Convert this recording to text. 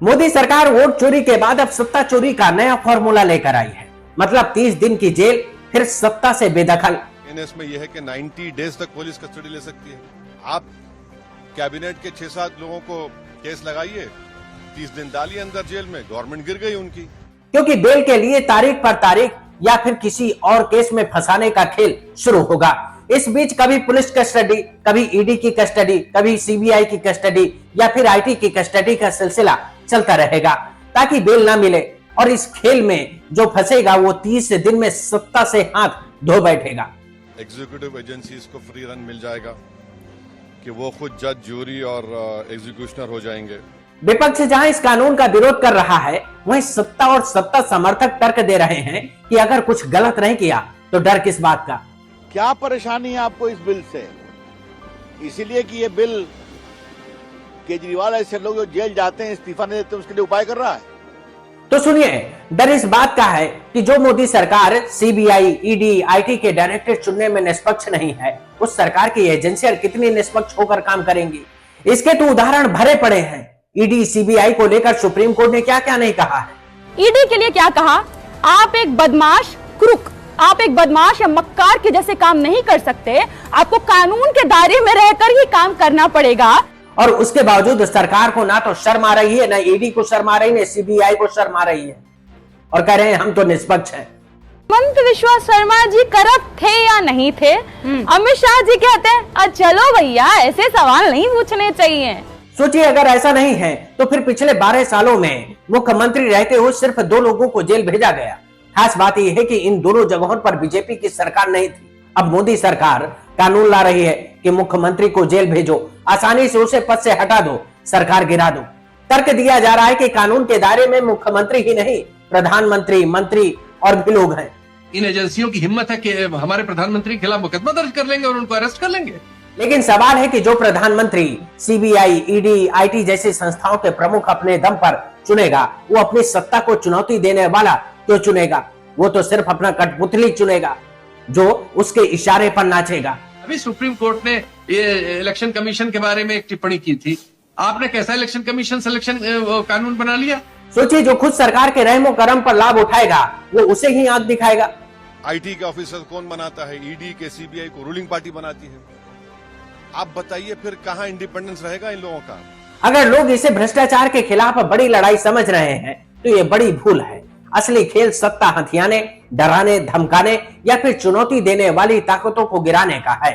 मोदी सरकार वोट चोरी के बाद अब सत्ता चोरी का नया फॉर्मूला लेकर आई है। मतलब 30 दिन की जेल, फिर सत्ता से बेदखल। इसमें यह है कि 90 डेज तक पुलिस कस्टडी ले सकती है। आप कैबिनेट के 6-7 लोगों को केस लगाइए, 30 दिन डालिए अंदर जेल में, गवर्नमेंट गिर गई उनकी। क्योंकि बेल के लिए तारीख पर तारीख या फिर किसी और केस में फंसाने का खेल शुरू होगा। इस बीच कभी पुलिस कस्टडी, कभी ईडी की कस्टडी, कभी सीबीआई की कस्टडी या फिर आईटी की कस्टडी का सिलसिला चलता रहेगा ताकि बेल ना मिले। और इस खेल में जो फंसेगा वो 30 दिन में सत्ता से हाथ धो बैठेगा। एग्जीक्यूटिव एजेंसीज को फ्री रन मिल जाएगा कि वो खुद जज, जूरी और एग्जीक्यूशनर हो जाएंगे। विपक्ष जहां इस कानून का विरोध कर रहा है, वहीं सत्ता और सत्ता समर्थक तर्क दे रहे हैं कि अगर कुछ गलत नहीं किया तो डर किस बात का। क्या परेशानी है आपको इस बिल से? इसीलिए कि ये बिल केजरीवाल ऐसे लोग जो जेल जाते हैं, इस्तीफा नहीं देते, उसके लिए उपाय कर रहा है। तो सुनिए, डर इस बात का है कि जो मोदी सरकार सीबीआई, ईडी, आईटी के डायरेक्टर चुनने में निष्पक्ष नहीं है, उस सरकार की एजेंसियां कितनी निष्पक्ष होकर काम करेंगी। इसके तो उदाहरण भरे पड़े हैं। ईडी, सीबीआई को लेकर सुप्रीम कोर्ट ने क्या क्या नहीं कहा है। ईडी के लिए क्या कहा? आप एक बदमाश क्रूक, आप एक बदमाश या मक्कार के जैसे काम नहीं कर सकते, आपको कानून के दायरे में रहकर ही काम करना पड़ेगा। और उसके बावजूद सरकार को ना तो शर्म आ रही है, ना ईडी को शर्म आ रही है, ना सीबीआई को शर्म आ रही है, और कह रहे हैं हम तो निष्पक्ष हैं। हेमंत विश्वा शर्मा जी करप्ट थे या नहीं थे? अमित शाह जी कहते हैं चलो भैया, ऐसे सवाल नहीं पूछने चाहिए। सोचिए, अगर ऐसा नहीं है तो फिर पिछले 12 सालों में मुख्यमंत्री रहते हुए सिर्फ 2 लोगों को जेल भेजा गया। खास बात यह है कि इन दोनों जगहों पर बीजेपी की सरकार नहीं थी। अब मोदी सरकार कानून ला रही है कि मुख्यमंत्री को जेल भेजो, आसानी से उसे पद से हटा दो, सरकार गिरा दो। तर्क दिया जा रहा है कि कानून के दायरे में मुख्यमंत्री ही नहीं, प्रधानमंत्री, मंत्री और भी लोग हैं। इन एजेंसियों की हिम्मत है कि हमारे प्रधानमंत्री के खिलाफ मुकदमा दर्ज कर लेंगे और उनको अरेस्ट कर लेंगे। लेकिन सवाल है कि जो प्रधानमंत्री सीबीआई, ईडी, आईटी जैसी संस्थाओं के प्रमुख अपने दम पर चुनेगा, वो अपनी सत्ता को चुनौती देने वाला क्यों चुनेगा? वो तो सिर्फ अपना कठपुतली चुनेगा जो उसके इशारे पर नाचेगा। अभी सुप्रीम कोर्ट ने ये इलेक्शन कमीशन के बारे में एक टिप्पणी की थी। आपने कैसा इलेक्शन कमीशन सिलेक्शन कानून बना लिया? सोचिए, जो खुद सरकार के रहमो करम पर लाभ उठाएगा वो उसे ही आंख दिखाएगा। आईटी के ऑफिसर कौन बनाता है? ईडी के, सीबीआई को रूलिंग पार्टी बनाती है। आप बताइए फिर कहां इंडिपेंडेंस रहेगा इन लोगों का? अगर लोग इसे भ्रष्टाचार के खिलाफ बड़ी लड़ाई समझ रहे हैं तो ये बड़ी भूल है। असली खेल सत्ता हथियाने, डराने, धमकाने या फिर चुनौती देने वाली ताकतों को गिराने का है।